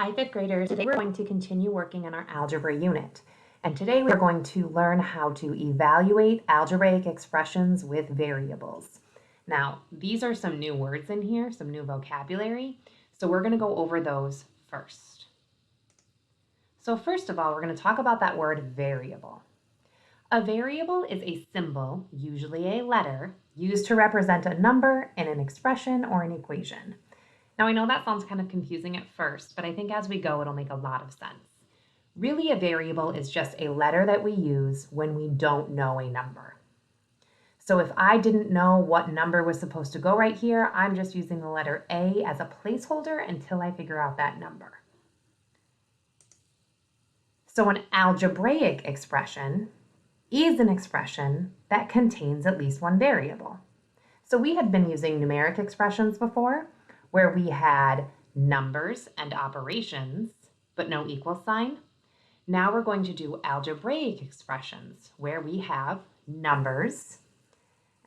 Hi, fifth graders. Today we're going to continue working on our algebra unit. And today we're going to learn how to evaluate algebraic expressions with variables. Now, these are some new words in here, some new vocabulary. So we're going to go over those first. So first of all, we're going to talk about that word variable. A variable is a symbol, usually a letter, used to represent a number in an expression or an equation. Now, I know that sounds kind of confusing at first, but I think as we go, it'll make a lot of sense. Really, a variable is just a letter that we use when we don't know a number. So if I didn't know what number was supposed to go right here, I'm just using the letter A as a placeholder until I figure out that number. So an algebraic expression is an expression that contains at least one variable. So we had been using numeric expressions before, where we had numbers and operations, but no equal sign. Now we're going to do algebraic expressions, where we have numbers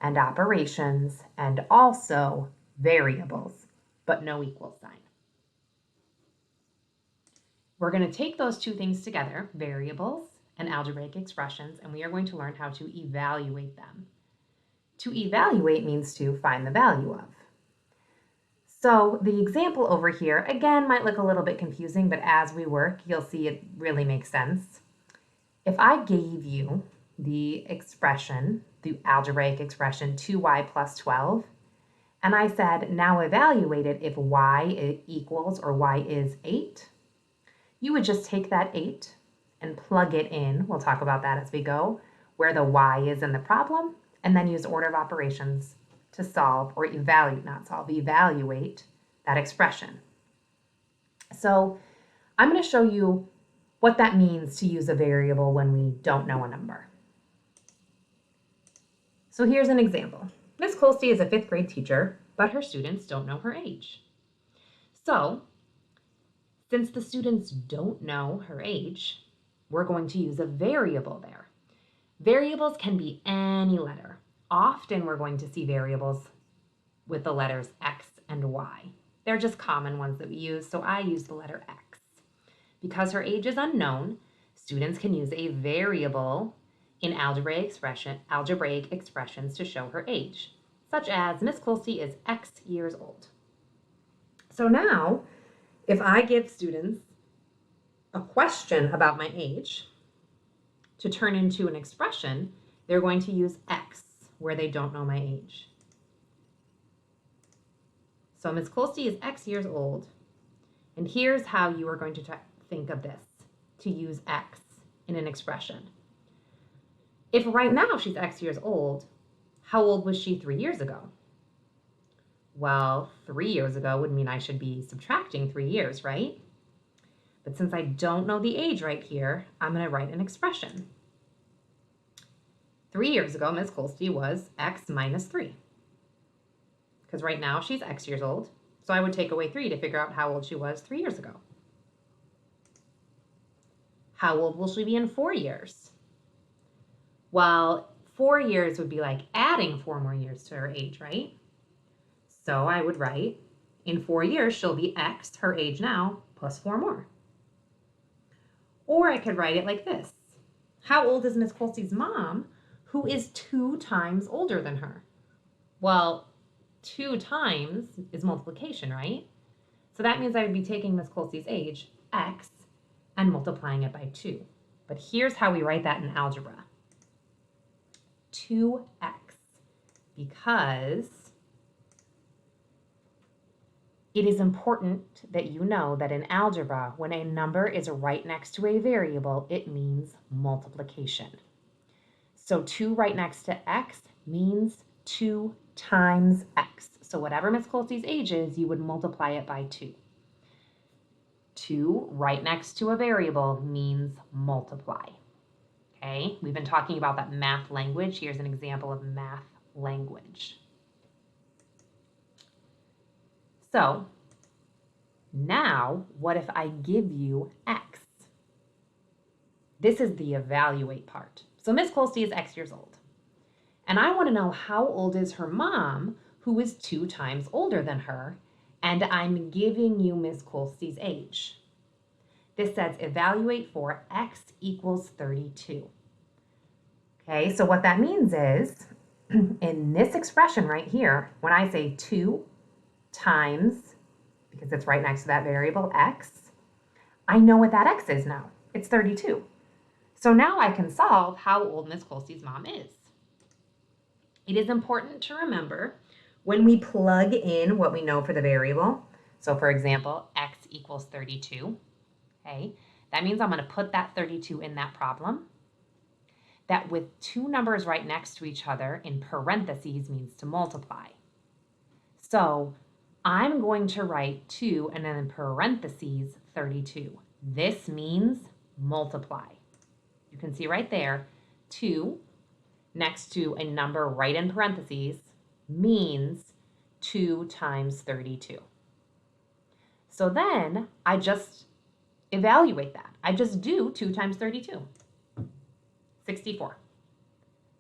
and operations and also variables, but no equal sign. We're going to take those two things together, variables and algebraic expressions, and we are going to learn how to evaluate them. To evaluate means to find the value of. So the example over here, again, might look a little bit confusing, but as we work, you'll see it really makes sense. If I gave you the expression, the algebraic expression 2y plus 12, and I said, now evaluate it if y equals or y is 8, you would just take that 8 and plug it in, we'll talk about that as we go, where the y is in the problem, and then use order of operations to solve or evaluate that expression. So I'm going to show you what that means to use a variable when we don't know a number. So here's an example. Miss Colsey is a fifth grade teacher, but her students don't know her age. So since the students don't know her age, we're going to use a variable there. Variables can be any letter. Often we're going to see variables with the letters X and Y. They're just common ones that we use, so I use the letter X. Because her age is unknown, students can use a variable in algebraic expressions to show her age, such as Miss Colsey is X years old. So now, if I give students a question about my age to turn into an expression, they're going to use X where they don't know my age. So Ms. Colsey is X years old, and here's how you are going to think of this, to use X in an expression. If right now she's X years old, how old was she 3 years ago? Well, 3 years ago would mean I should be subtracting 3 years, right? But since I don't know the age right here, I'm going to write an expression. 3 years ago, Ms. Colsey was X minus 3. Because right now she's X years old, so I would take away 3 to figure out how old she was 3 years ago. How old will she be in 4 years? Well, 4 years would be like adding 4 more years to her age, right? So I would write, in 4 years, she'll be X, her age now, plus 4 more. Or I could write it like this. How old is Miss Colsey's mom, who is 2 times older than her? Well, 2 times is multiplication, right? So that means I would be taking Miss Colsey's age, X, and multiplying it by 2. But here's how we write that in algebra. 2x, because it is important that you know that in algebra, when a number is right next to a variable, it means multiplication. So 2 right next to x means 2 times x. So whatever Miss Colsey's age is, you would multiply it by 2. 2 right next to a variable means multiply. Okay, we've been talking about that math language. Here's an example of math language. So now, what if I give you X? This is the evaluate part. So Miss Colsey is X years old. And I want to know how old is her mom, who is 2 times older than her, and I'm giving you Miss Colsey's age. This says evaluate for x equals 32. Okay, so what that means is, in this expression right here, when I say 2 times, because it's right next to that variable x, I know what that x is now. It's 32. So now I can solve how old Miss Colste's mom is. It is important to remember when we plug in what we know for the variable. So for example, x equals 32. Okay, that means I'm going to put that 32 in that problem. That with two numbers right next to each other in parentheses means to multiply. So I'm going to write 2 and then in parentheses 32. This means multiply. You can see right there, 2 next to a number right in parentheses means 2 times 32. So then I just evaluate that. I just do 2 times 32, 64.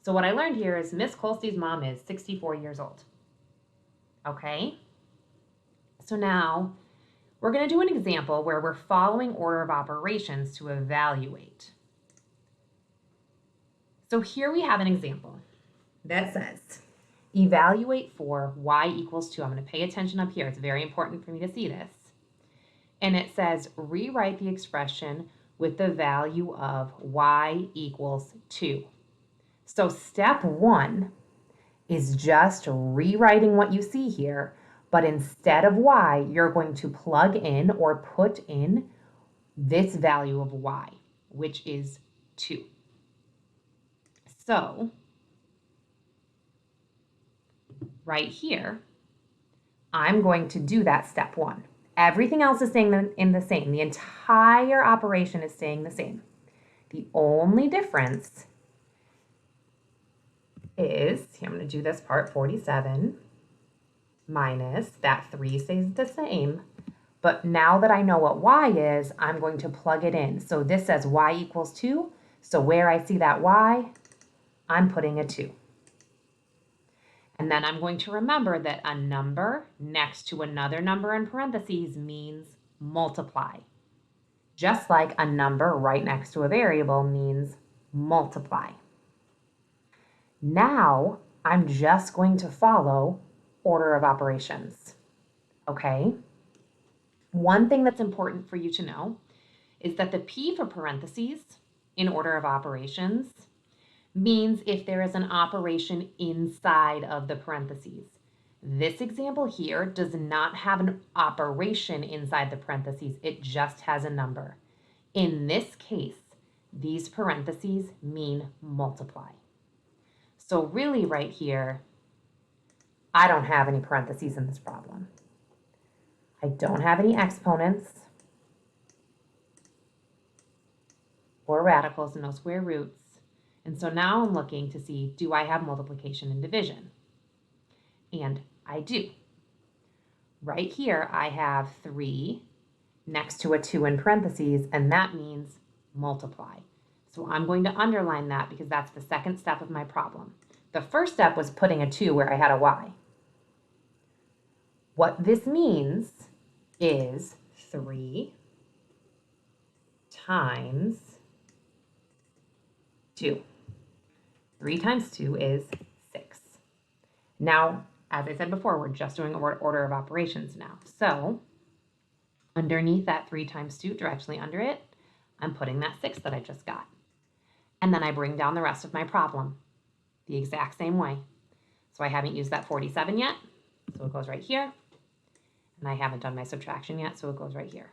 So what I learned here is Miss Colste's mom is 64 years old. Okay? So now we're going to do an example where we're following order of operations to evaluate. So here we have an example that says, evaluate for y equals 2. I'm going to pay attention up here. It's very important for me to see this. And it says, rewrite the expression with the value of y equals 2. So step 1 is just rewriting what you see here, but instead of y, you're going to plug in or put in this value of y, which is 2. So right here, I'm going to do that step 1. Everything else is staying in the same. The entire operation is staying the same. The only difference is, here I'm going to do this part, 47 minus that 3 stays the same. But now that I know what y is, I'm going to plug it in. So this says y equals 2. So where I see that y, I'm putting a 2. And then I'm going to remember that a number next to another number in parentheses means multiply. Just like a number right next to a variable means multiply. Now I'm just going to follow order of operations. Okay? One thing that's important for you to know is that the P for parentheses in order of operations means if there is an operation inside of the parentheses. This example here does not have an operation inside the parentheses. It just has a number. In this case, these parentheses mean multiply. So really right here, I don't have any parentheses in this problem. I don't have any exponents or radicals, no square roots. And so now I'm looking to see, do I have multiplication and division? And I do. Right here, I have 3 next to a 2 in parentheses, and that means multiply. So I'm going to underline that because that's the second step of my problem. The first step was putting a 2 where I had a y. What this means is 3 times 2. 3 times 2 is 6. Now, as I said before, we're just doing order of operations now. So underneath that 3 times 2, directly under it, I'm putting that 6 that I just got. And then I bring down the rest of my problem the exact same way. So I haven't used that 47 yet, so it goes right here. And I haven't done my subtraction yet, so it goes right here.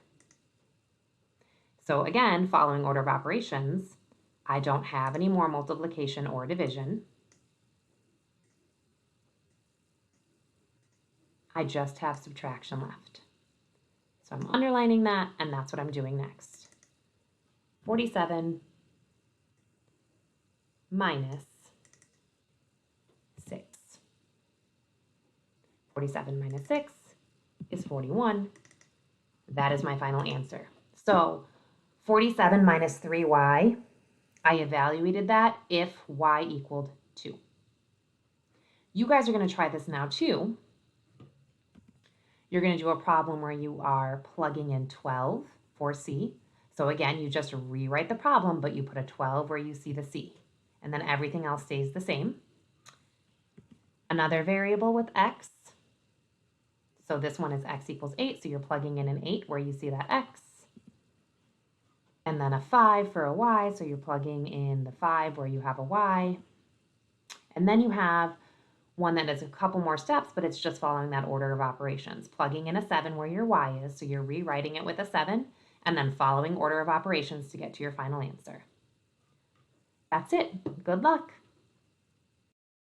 So again, following order of operations, I don't have any more multiplication or division. I just have subtraction left. So I'm underlining that, and that's what I'm doing next. 47 minus 6. 47 minus 6 is 41. That is my final answer. So 47 minus 3y, I evaluated that if y equaled 2. You guys are going to try this now too. You're going to do a problem where you are plugging in 12 for C, So again, you just rewrite the problem, but you put a 12 where you see the C, and then everything else stays the same. Another variable with x, so this one is x equals 8, so you're plugging in an 8 where you see that x. And then a 5 for a y, so you're plugging in the 5 where you have a y. And then you have one that is a couple more steps, but it's just following that order of operations. Plugging in a 7 where your y is, so you're rewriting it with a 7, and then following order of operations to get to your final answer. That's it. Good luck.